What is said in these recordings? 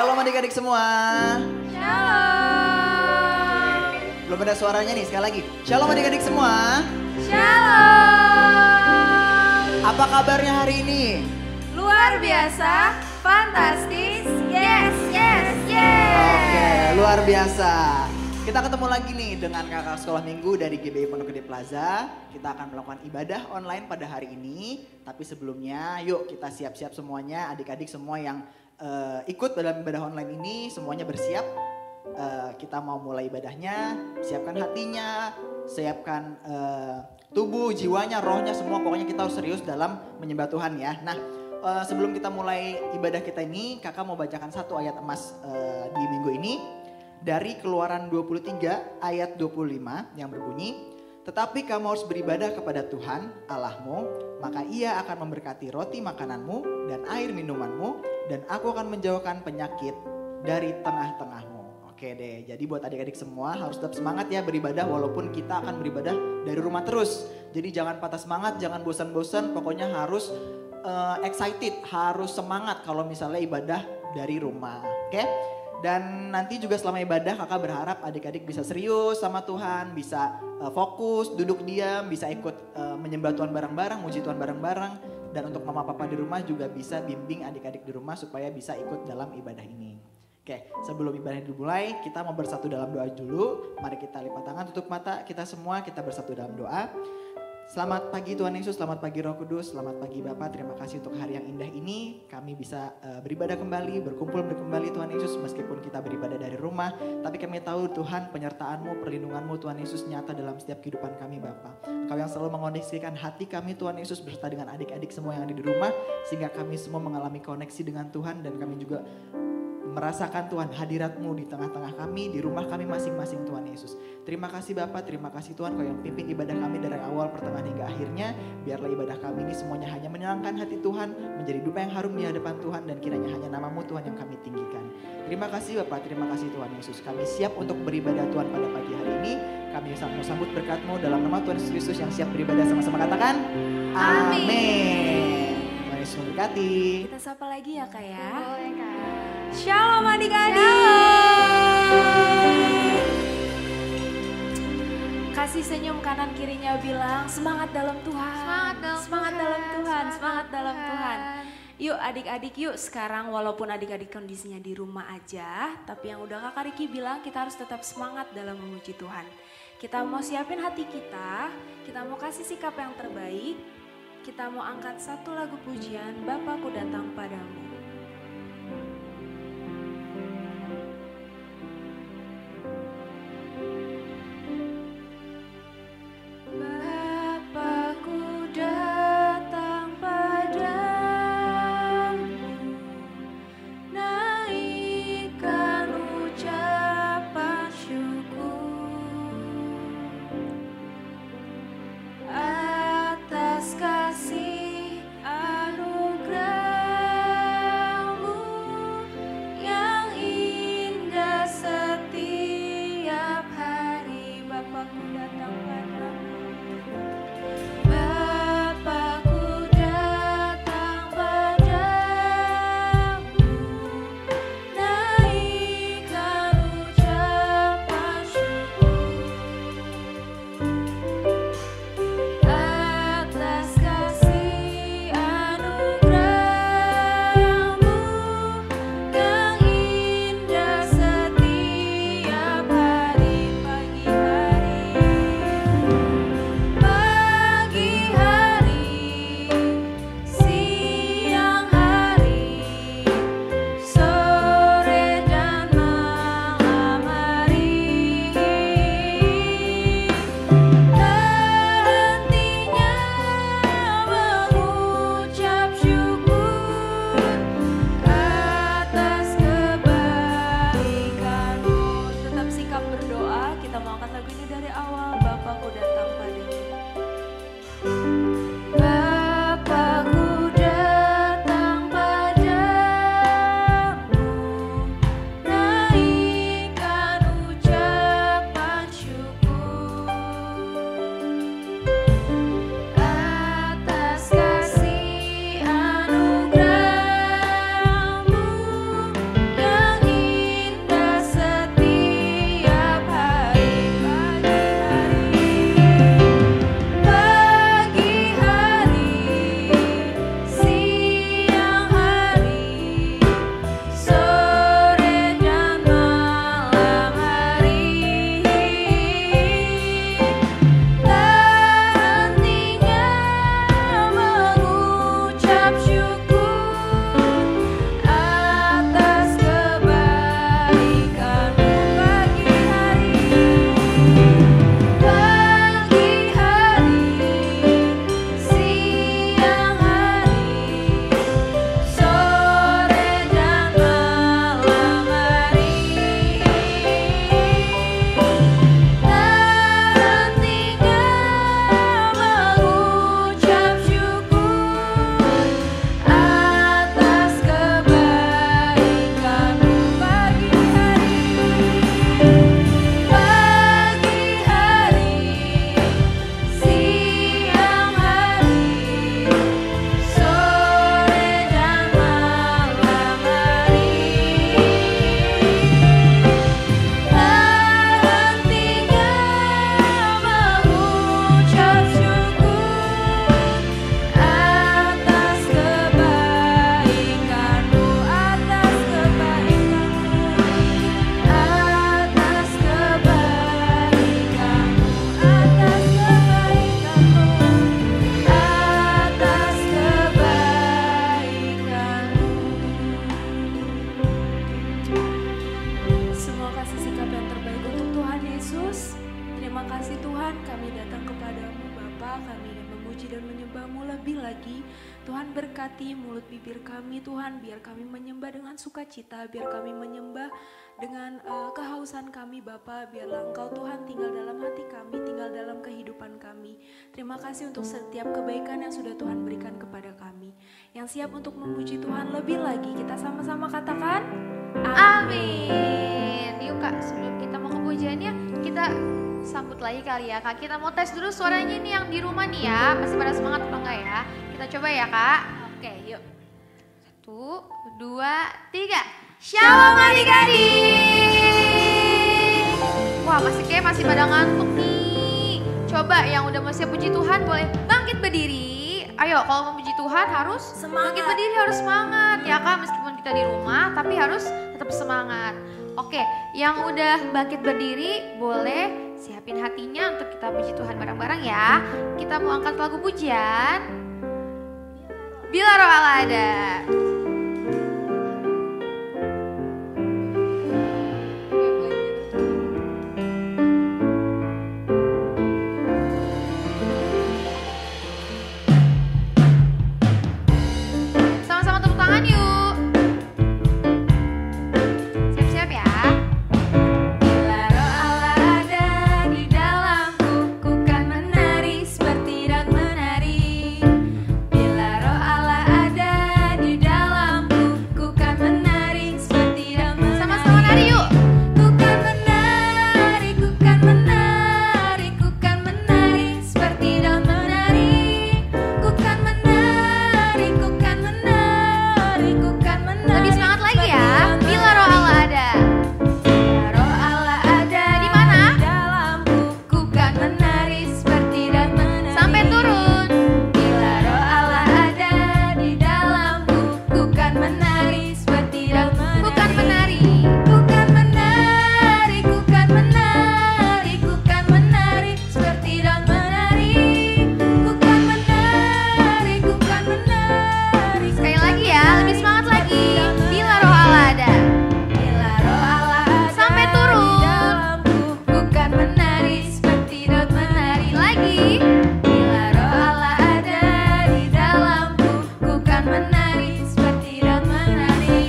Shalom adik-adik semua. Shalom. Belum ada suaranya nih, sekali lagi. Shalom adik-adik semua. Shalom. Apa kabarnya hari ini? Luar biasa, fantastis, yes, yes, yes. Oke, luar biasa. Kita ketemu lagi nih dengan kakak sekolah minggu dari GBI Pondok Gede Plaza. Kita akan melakukan ibadah online pada hari ini. Tapi sebelumnya yuk kita siap-siap semuanya, adik-adik semua yang ikut dalam ibadah online ini. Semuanya bersiap, kita mau mulai ibadahnya. Siapkan hatinya, siapkan tubuh, jiwanya, rohnya, semua. Pokoknya kita harus serius dalam menyembah Tuhan ya. Nah, sebelum kita mulai ibadah kita ini, kakak mau bacakan satu ayat emas di minggu ini. Dari Keluaran 23 ayat 25 yang berbunyi, tetapi kamu harus beribadah kepada Tuhan Allahmu, maka Ia akan memberkati roti makananmu dan air minumanmu, dan aku akan menjauhkan penyakit dari tengah-tengahmu. Oke deh, jadi buat adik-adik semua harus tetap semangat ya beribadah, walaupun kita akan beribadah dari rumah terus. Jadi jangan patah semangat, jangan bosan-bosan, pokoknya harus excited, harus semangat kalau misalnya ibadah dari rumah. Oke? Dan nanti juga selama ibadah kakak berharap adik-adik bisa serius sama Tuhan, bisa fokus, duduk diam, bisa ikut menyembah Tuhan bareng-bareng, muji Tuhan bareng-bareng. Dan untuk mama papa di rumah juga bisa bimbing adik-adik di rumah supaya bisa ikut dalam ibadah ini. Oke, sebelum ibadah dimulai kita mau bersatu dalam doa dulu. Mari kita lipat tangan, tutup mata kita semua, kita bersatu dalam doa. Selamat pagi Tuhan Yesus, selamat pagi Roh Kudus, selamat pagi Bapa. Terima kasih untuk hari yang indah ini. Kami bisa beribadah kembali, berkumpul kembali Tuhan Yesus. Meskipun kita beribadah dari rumah, tapi kami tahu Tuhan penyertaan-Mu, perlindungan-Mu Tuhan Yesus nyata dalam setiap kehidupan kami Bapa. Engkau yang selalu mengoneksikan hati kami Tuhan Yesus beserta dengan adik-adik semua yang ada di rumah. Sehingga kami semua mengalami koneksi dengan Tuhan dan kami juga merasakan Tuhan hadirat-Mu di tengah-tengah kami, di rumah kami masing-masing Tuhan Yesus. Terima kasih Bapa, terima kasih Tuhan Kau yang pimpin ibadah kami dari awal, pertengahan hingga akhirnya. Biarlah ibadah kami ini semuanya hanya menyenangkan hati Tuhan, menjadi dupa yang harum di hadapan Tuhan, dan kiranya hanya nama-Mu Tuhan yang kami tinggikan. Terima kasih Bapa, terima kasih Tuhan Yesus. Kami siap untuk beribadah Tuhan pada pagi hari ini. Kami mau sambut berkat-Mu dalam nama Tuhan Yesus Kristus yang siap beribadah, sama-sama katakan Amin. Tuhan Yesus memberkati. Kita sapa lagi ya Kak ya. Boleh Kak. Shalom adik-adik. Kasih senyum kanan kirinya bilang semangat dalam Tuhan. Semangat dalam Tuhan. Semangat dalam Tuhan. Yuk adik-adik yuk sekarang walaupun adik-adik kondisinya di rumah aja. Tapi yang udah Kakak Riki bilang kita harus tetap semangat dalam memuji Tuhan. Kita mau siapin hati kita. Kita mau kasih sikap yang terbaik. Kita mau angkat satu lagu pujian Bapakku datang padamu. Bapakku datang padamu, naikkan ucapan syukur atas kasih anugerah Terima kasih Tuhan, kami datang kepadamu Bapa, kami ingin memuji dan menyembah-Mu lebih lagi. Tuhan berkati mulut bibir kami Tuhan, biar kami menyembah dengan sukacita, biar kami menyembah dengan kehausan kami Bapa, biarlah Engkau Tuhan tinggal dalam hati kami, tinggal dalam kehidupan kami. Terima kasih untuk setiap kebaikan yang sudah Tuhan berikan kepada kami. Yang siap untuk memuji Tuhan lebih lagi, kita sama-sama katakan Amin. Yuk Kak, sebelum kita mau ke pujiannya, kita sambut lagi kali ya Kak. Kita mau tes dulu suaranya nih yang di rumah nih ya. Masih pada semangat apa enggak ya? Kita coba ya Kak. Oke, yuk. 1, 2, 3. Shalom adik-adik. Wah, masih pada ngantuk nih. Coba yang udah mau siap puji Tuhan boleh bangkit berdiri. Ayo, kalau mau puji Tuhan harus bangkit berdiri, harus semangat ya Kak. Meskipun kita di rumah, tapi harus tetap semangat. Oke, yang udah bangkit berdiri boleh siapin hatinya untuk kita puji Tuhan bareng-bareng ya. Kita mau angkat lagu pujian. Bila Roh Allah ada. Sama-sama tepuk tangan yuk. Siap-siap ya. Bila Roh Allah ada di dalamku, ku kan menari seperti dan menari. Bila Roh Allah ada di dalamku, ku kan menari seperti dan menari. Sama-sama nari yuk. Ku kan menari, ku kan menari, ku kan menari seperti dan menari. Ku kan menari, ku kan menari, ku kan menari. Lebih semangat lagi ya. Bila Roh Allah ada. Bila Roh Allah ada Di mana? dalamku, ku kan menari seperti dan menari. Sampai turun. Bila Roh Allah ada di dalamku, ku kan menari seperti dan menari. Bukan menari. Ku kan menari, ku kan menari, ku kan menari seperti dan menari. Ku kan menari, ku kan menari. Sekali lagi ya, lebih semangat lagi. Bila Roh Allah ada. Bila Roh Allah ada Sampai di turun. dalamku, ku kan menari seperti dan menari. Lagi. Bila Roh Allah ada di dalamku, ku kan menari seperti dan menari.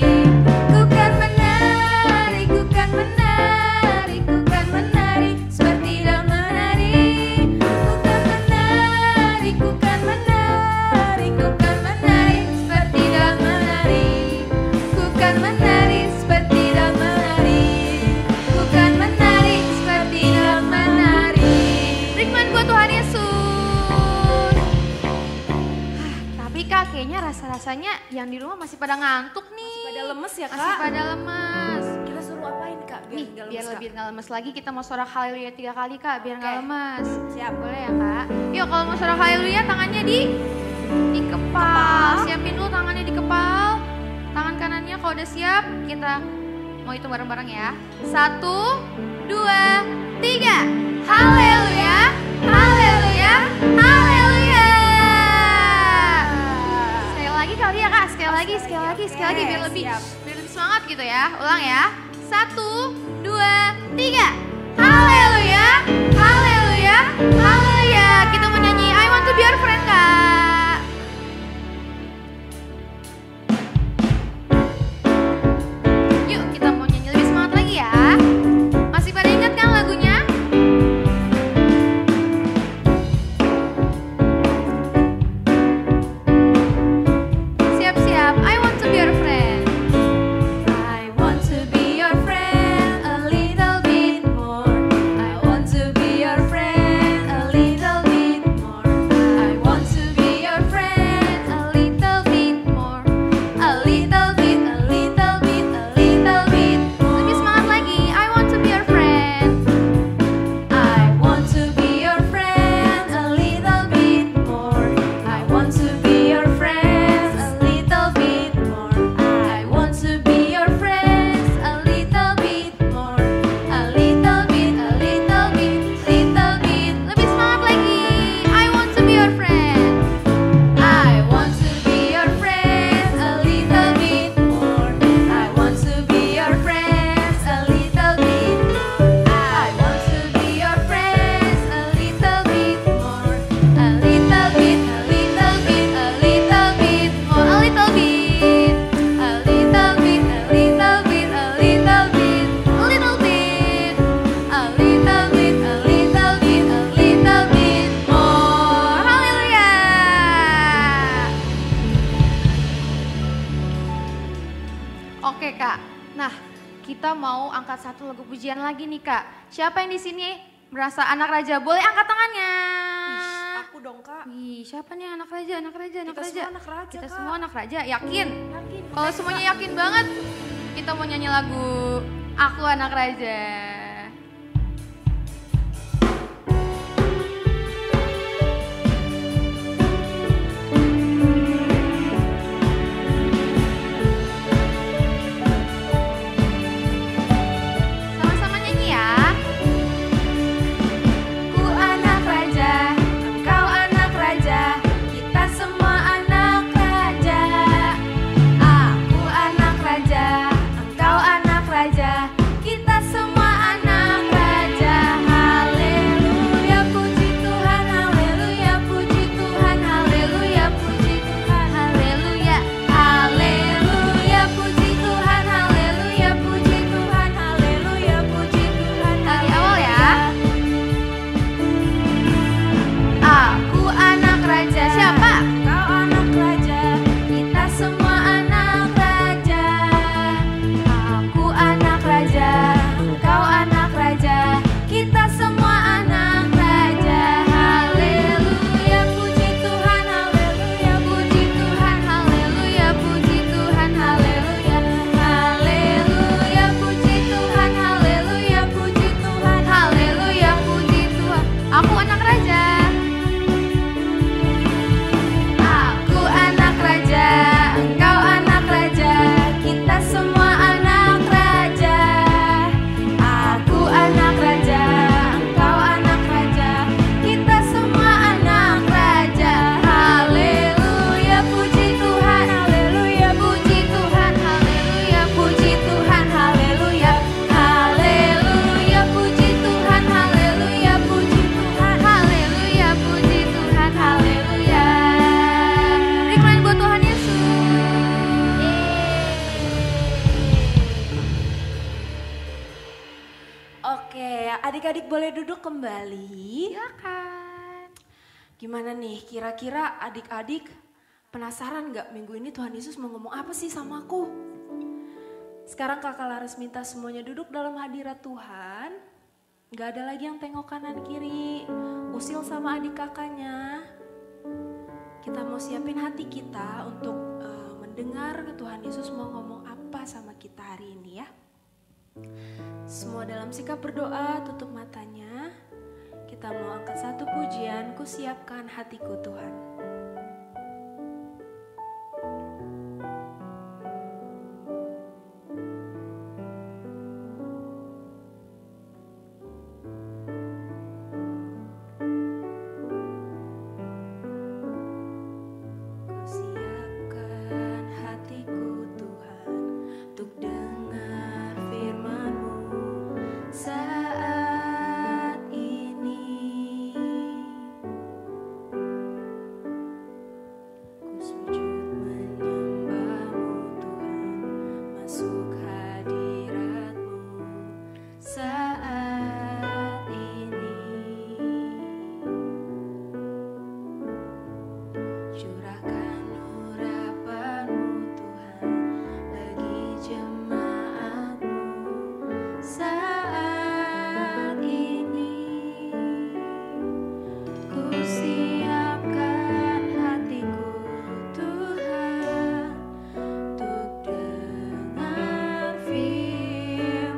Ku kan menari, ku kan menari, ku kan menari seperti dan menari. Ku kan menari, ku kan menari, ku kan menari seperti dan menari. Ku kan menari seperti dan menari. Ku kan menari seperti dan menari. Rikman buat Tuhan Yesus. Tapi Kak, kayaknya rasa-rasanya yang di rumah masih pada ngantuk nih. Pada lemes ya Masih pada lemes. Kita suruh apain Kak Nih, nggak biar lemes, lebih nggak lemes lagi kita mau sorak haleluya 3 kali Kak, biar nggak Oke. lemes. Siap. Boleh ya Kak? Yuk kalau mau sorak haleluya tangannya di kepal. Siapin dulu tangannya di kepal. Tangan kanannya kalau udah siap kita mau hitung bareng-bareng ya. 1, 2, 3. Haleluya, haleluya, haleluya. Sekali lagi kali ya Kak, sekali lagi biar lebih semangat gitu ya. Ulang ya. 1, 2, 3. Haleluya, haleluya, haleluya. Kita mau nyanyi I want to be your friend Kak. Yuk kita mau nyanyi lebih semangat lagi ya. Masih pada ingat kan lagunya? Siap-siap, I want to be your friend. I want to be your friend. kita mau angkat satu lagu pujian lagi nih Kak. Siapa yang di sini merasa anak raja? Boleh angkat tangannya. Aku dong Kak. Wih, siapa nih anak raja, anak raja, anak Kita raja? semua anak raja, Kita Kak. semua anak raja, yakin? Yakin. Kalau semuanya yakin banget, kita mau nyanyi lagu Aku Anak Raja. Sama-sama nyanyi ya. Ku anak raja, engkau anak raja, kita semua anak raja. Aku anak raja, engkau anak raja, kita semua anak raja. Haleluya, puji Tuhan, haleluya, puji Tuhan, haleluya, puji Tuhan, haleluya, haleluya, puji Tuhan, haleluya, puji Tuhan, haleluya, puji Tuhan. Dari awal ya. Aku anak raja. Siapa? Kau anak raja. Kita semua anak raja. Aku anak raja. Kau anak raja. Kita semua anak raja. Haleluya, puji Tuhan, haleluya, puji Tuhan, haleluya, puji Tuhan, haleluya, haleluya, puji Tuhan, haleluya, puji Tuhan, Haleluya, puji Tuhan. Aku anak raja. Aku anak raja, engkau anak raja, kita semua anak raja. Aku anak raja, engkau anak raja, kita semua anak raja. Haleluya, puji Tuhan, haleluya, puji Tuhan, haleluya, puji Tuhan, haleluya, haleluya, puji Tuhan, haleluya, puji Tuhan, Haleluya, puji Tuhan. haleluya. Beri buat Tuhan Yesus. Oke, adik-adik boleh duduk kembali. Silakan. Gimana nih, kira-kira adik-adik penasaran nggak minggu ini Tuhan Yesus mau ngomong apa sih sama aku? Sekarang Kakak Laras minta semuanya duduk dalam hadirat Tuhan. Nggak ada lagi yang tengok kanan kiri, usil sama adik kakaknya. Kita mau siapin hati kita untuk mendengar Tuhan Yesus mau ngomong apa sama kita hari ini ya. Semua dalam sikap berdoa, tutup matanya. Kita mau angkat satu pujian, ku siapkan hatiku Tuhan. Ku siapkan hatiku Tuhan untuk dengar firman-Mu saat ini. Ku sujud menyembah-Mu Tuhan, masuk hadirat-Mu saat ini. Curahkan urapan-Mu Tuhan bagi jemaat-Mu saat ini. Ku siapkan hatiku Tuhan untuk dengar firman-Mu.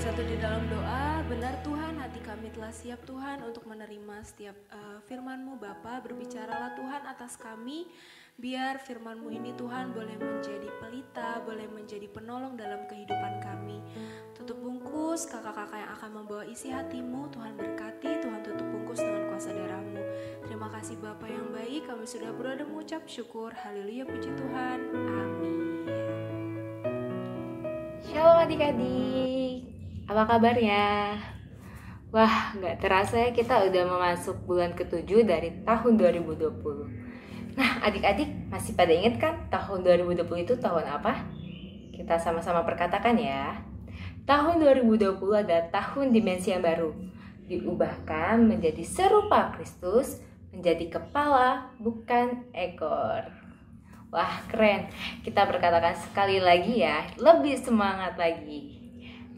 bersatu di dalam doa. Benar Tuhan, hati kami telah siap Tuhan untuk menerima setiap firman-Mu Bapa. Berbicaralah Tuhan atas kami, biar firman-Mu ini Tuhan boleh menjadi pelita, boleh menjadi penolong dalam kehidupan kami. Tutup bungkus kakak-kakak yang akan membawa isi hati-Mu, Tuhan berkati, Tuhan tutup bungkus dengan kuasa darah-Mu. Terima kasih Bapa yang baik, kami sudah berdoa dan mengucap syukur. Haleluya, puji Tuhan. Amin. Shalom adik-adik, apa kabarnya? Wah, gak terasa ya kita udah memasuk bulan ke-7 dari tahun 2020. Nah, adik-adik masih pada ingat kan tahun 2020 itu tahun apa? Kita sama-sama perkatakan ya. Tahun 2020 adalah tahun dimensi yang baru. Diubahkan menjadi serupa Kristus, menjadi kepala bukan ekor. Wah, keren. Kita berkatakan sekali lagi ya, lebih semangat lagi.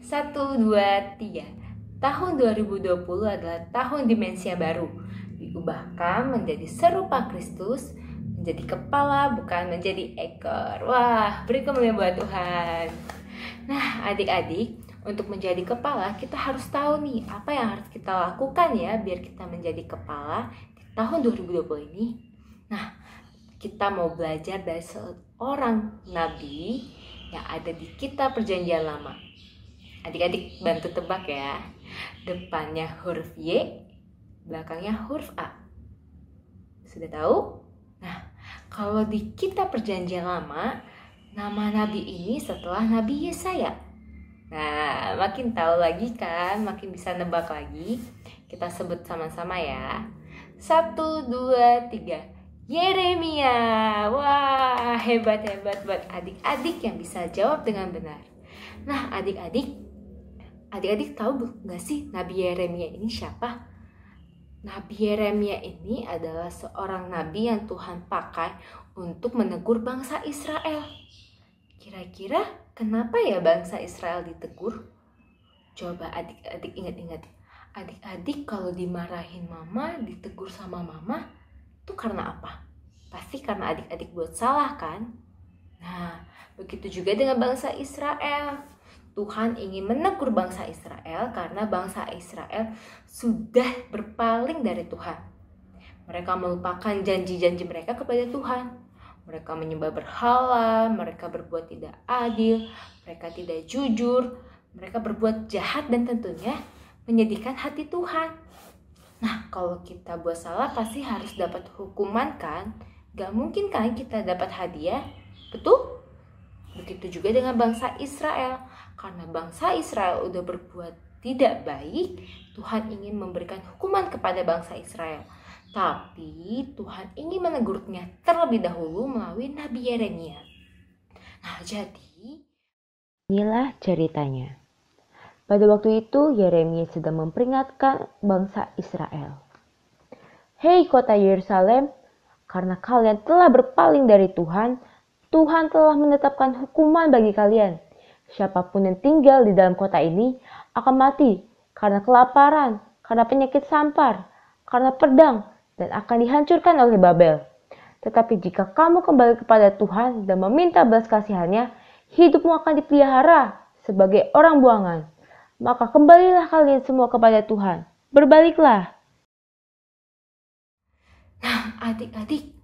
1, 2, 3. Tahun 2020 adalah tahun dimensi yang baru. Diubahkan menjadi serupa Kristus, menjadi kepala bukan menjadi ekor. Wah, beri kemuliaan buat Tuhan. Nah, adik-adik, untuk menjadi kepala kita harus tahu nih apa yang harus kita lakukan ya biar kita menjadi kepala di tahun 2020 ini. Nah, kita mau belajar dari seorang nabi yang ada di kitab Perjanjian Lama. Adik-adik bantu tebak ya. Depannya huruf Y, belakangnya huruf A. Sudah tahu? Nah, kalau di kitab Perjanjian Lama, nama nabi ini setelah Nabi Yesaya. Nah, makin tahu lagi kan, makin bisa nebak lagi. Kita sebut sama-sama ya. 1, 2, 3. Yeremia. Wah, hebat-hebat buat adik-adik yang bisa jawab dengan benar. Nah, adik-adik tahu gak sih Nabi Yeremia ini siapa? Nabi Yeremia ini adalah seorang nabi yang Tuhan pakai untuk menegur bangsa Israel. Kira-kira kenapa ya bangsa Israel ditegur? Coba adik-adik ingat-ingat. Adik-adik kalau dimarahin mama, ditegur sama mama, itu karena apa? Pasti karena adik-adik buat salah kan? Nah, begitu juga dengan bangsa Israel. Tuhan ingin menegur bangsa Israel karena bangsa Israel sudah berpaling dari Tuhan. Mereka melupakan janji-janji mereka kepada Tuhan. Mereka menyembah berhala, mereka berbuat tidak adil, mereka tidak jujur, mereka berbuat jahat dan tentunya menyedihkan hati Tuhan. Nah, kalau kita buat salah pasti harus dapat hukuman kan? Gak mungkin kan kita dapat hadiah, betul? Begitu juga dengan bangsa Israel. Karena bangsa Israel udah berbuat tidak baik, Tuhan ingin memberikan hukuman kepada bangsa Israel. Tapi Tuhan ingin menegurnya terlebih dahulu melalui Nabi Yeremia. Nah, jadi inilah ceritanya. Pada waktu itu Yeremia sedang memperingatkan bangsa Israel. Hei kota Yerusalem, karena kalian telah berpaling dari Tuhan, Tuhan telah menetapkan hukuman bagi kalian. Siapapun yang tinggal di dalam kota ini akan mati karena kelaparan, karena penyakit sampar, karena pedang, dan akan dihancurkan oleh Babel. Tetapi jika kamu kembali kepada Tuhan dan meminta belas kasihannya, hidupmu akan dipelihara sebagai orang buangan. Maka kembalilah kalian semua kepada Tuhan. Berbaliklah. Nah, adik-adik,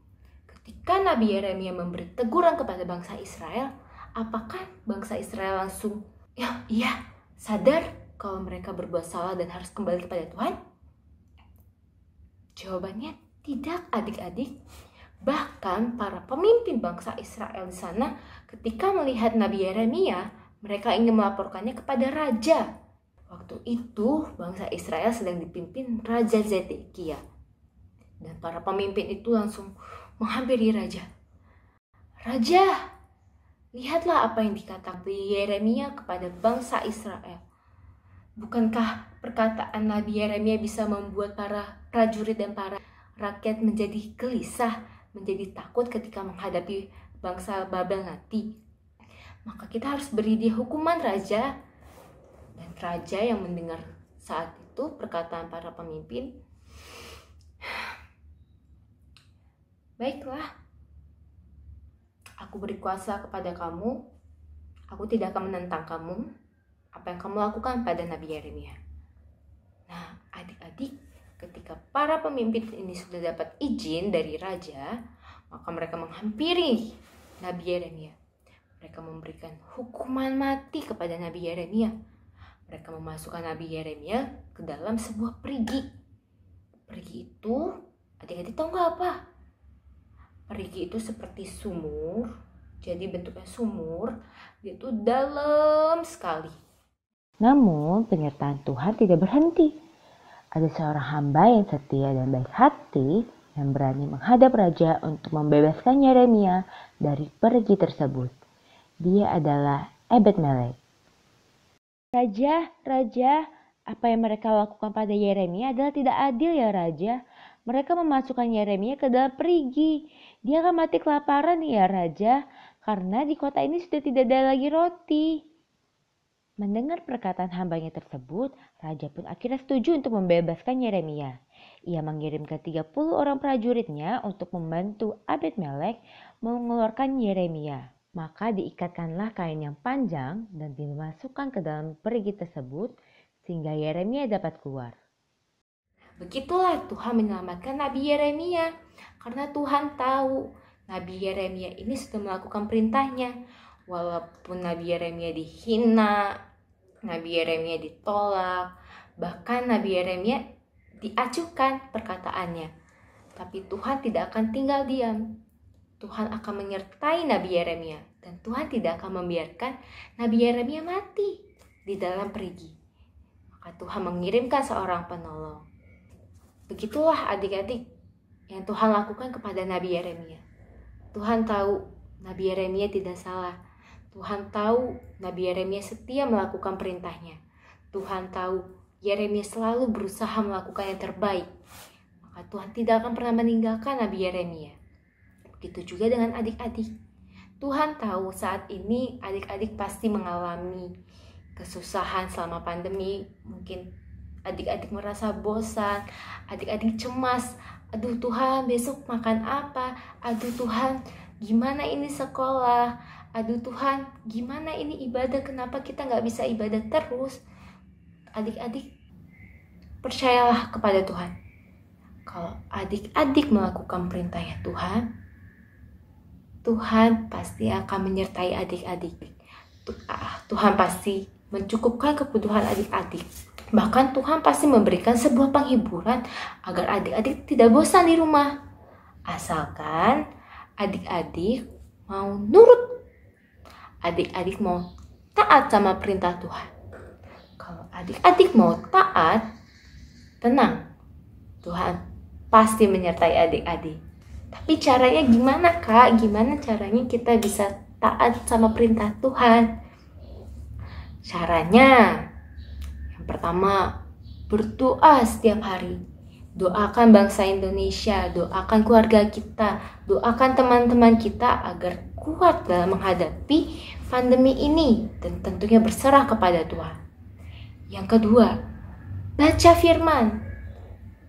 ketika Nabi Yeremia memberi teguran kepada bangsa Israel, apakah bangsa Israel langsung, iya, sadar kalau mereka berbuat salah dan harus kembali kepada Tuhan? Jawabannya tidak, adik-adik. Bahkan para pemimpin bangsa Israel di sana ketika melihat Nabi Yeremia, mereka ingin melaporkannya kepada raja. Waktu itu bangsa Israel sedang dipimpin Raja Zedekia. Dan para pemimpin itu langsung menghampiri raja. Raja, lihatlah apa yang dikatakan Yeremia kepada bangsa Israel. Bukankah perkataan Nabi Yeremia bisa membuat para prajurit dan para rakyat menjadi gelisah, menjadi takut ketika menghadapi bangsa Babel nanti? Maka kita harus beri dia hukuman raja. Dan raja yang mendengar saat itu perkataan para pemimpin, baiklah, aku beri kuasa kepada kamu, aku tidak akan menentang kamu, apa yang kamu lakukan pada Nabi Yeremia. Nah, adik-adik, ketika para pemimpin ini sudah dapat izin dari raja, maka mereka menghampiri Nabi Yeremia. Mereka memberikan hukuman mati kepada Nabi Yeremia. Mereka memasukkan Nabi Yeremia ke dalam sebuah perigi. Perigi itu, adik-adik tahu nggak apa? Perigi itu seperti sumur, jadi bentuknya sumur, dia itu dalam sekali. Namun penyertaan Tuhan tidak berhenti. Ada seorang hamba yang setia dan baik hati yang berani menghadap raja untuk membebaskan Yeremia dari perigi tersebut. Dia adalah Ebed-Melek. Raja, apa yang mereka lakukan pada Yeremia adalah tidak adil ya Raja. Mereka memasukkan Yeremia ke dalam perigi. Dia akan mati kelaparan ya Raja, karena di kota ini sudah tidak ada lagi roti. Mendengar perkataan hambanya tersebut, Raja pun akhirnya setuju untuk membebaskan Yeremia. Ia mengirimkan 30 orang prajuritnya untuk membantu Ebed-Melek mengeluarkan Yeremia. Maka diikatkanlah kain yang panjang dan dimasukkan ke dalam perigi tersebut sehingga Yeremia dapat keluar. Begitulah Tuhan menyelamatkan Nabi Yeremia, karena Tuhan tahu Nabi Yeremia ini sudah melakukan perintahnya. Walaupun Nabi Yeremia dihina, Nabi Yeremia ditolak, bahkan Nabi Yeremia diacuhkan perkataannya. Tapi Tuhan tidak akan tinggal diam. Tuhan akan menyertai Nabi Yeremia, dan Tuhan tidak akan membiarkan Nabi Yeremia mati di dalam perigi. Maka Tuhan mengirimkan seorang penolong. Begitulah adik-adik yang Tuhan lakukan kepada Nabi Yeremia. Tuhan tahu Nabi Yeremia tidak salah. Tuhan tahu Nabi Yeremia setia melakukan perintahnya. Tuhan tahu Yeremia selalu berusaha melakukan yang terbaik. Maka Tuhan tidak akan pernah meninggalkan Nabi Yeremia. Begitu juga dengan adik-adik. Tuhan tahu saat ini adik-adik pasti mengalami kesusahan selama pandemi. Mungkin adik-adik merasa bosan, adik-adik cemas. Aduh Tuhan, besok makan apa? Aduh Tuhan, gimana ini sekolah? Aduh Tuhan, gimana ini ibadah? Kenapa kita gak bisa ibadah terus? Adik-adik, percayalah kepada Tuhan. Kalau adik-adik melakukan perintahnya Tuhan, Tuhan pasti akan menyertai adik-adik. Tuhan pasti mencukupkan kebutuhan adik-adik. Bahkan Tuhan pasti memberikan sebuah penghiburan agar adik-adik tidak bosan di rumah. Asalkan adik-adik mau nurut. Adik-adik mau taat sama perintah Tuhan. Kalau adik-adik mau taat, tenang. Tuhan pasti menyertai adik-adik. Tapi caranya gimana Kak? Gimana caranya kita bisa taat sama perintah Tuhan? Caranya, pertama, berdoa setiap hari. Doakan bangsa Indonesia, doakan keluarga kita, doakan teman-teman kita agar kuat dalam menghadapi pandemi ini dan tentunya berserah kepada Tuhan. Yang kedua, baca firman.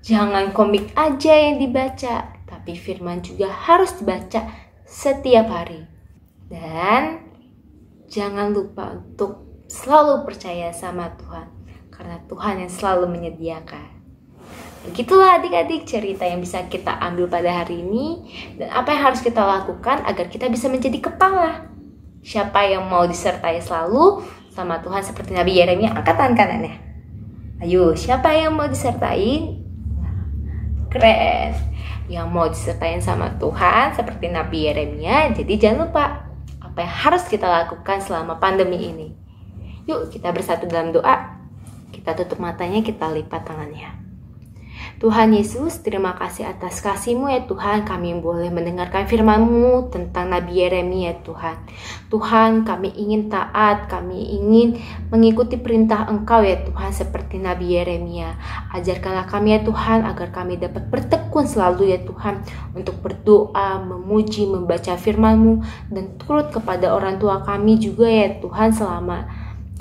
Jangan komik aja yang dibaca, tapi firman juga harus dibaca setiap hari. Dan jangan lupa untuk selalu percaya sama Tuhan, karena Tuhan yang selalu menyediakan. Begitulah adik-adik cerita yang bisa kita ambil pada hari ini, dan apa yang harus kita lakukan agar kita bisa menjadi kepala. Siapa yang mau disertai selalu sama Tuhan seperti Nabi Yeremia? Angkat tangan kanannya. Ayo, siapa yang mau disertai? Keren. Yang mau disertai sama Tuhan seperti Nabi Yeremia. Jadi jangan lupa apa yang harus kita lakukan selama pandemi ini. Yuk kita bersatu dalam doa. Kita tutup matanya, kita lipat tangannya. Tuhan Yesus, terima kasih atas kasih-Mu ya Tuhan. Kami boleh mendengarkan firman-Mu tentang Nabi Yeremia ya Tuhan. Tuhan, kami ingin taat, kami ingin mengikuti perintah Engkau ya Tuhan seperti Nabi Yeremia. Ajarkanlah kami ya Tuhan agar kami dapat bertekun selalu ya Tuhan untuk berdoa, memuji, membaca firman-Mu dan turut kepada orang tua kami juga ya Tuhan selama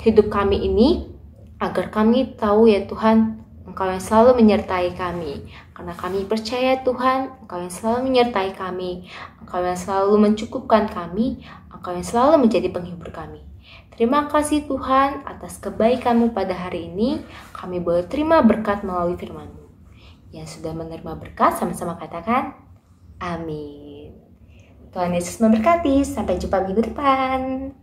hidup kami ini, agar kami tahu ya Tuhan Engkau yang selalu menyertai kami. Karena kami percaya Tuhan, Engkau yang selalu menyertai kami, Engkau yang selalu mencukupkan kami, Engkau yang selalu menjadi penghibur kami. Terima kasih Tuhan atas kebaikan-Mu pada hari ini. Kami boleh terima berkat melalui firman-Mu. Yang sudah menerima berkat sama-sama katakan, amin. Tuhan Yesus memberkati. Sampai jumpa minggu depan.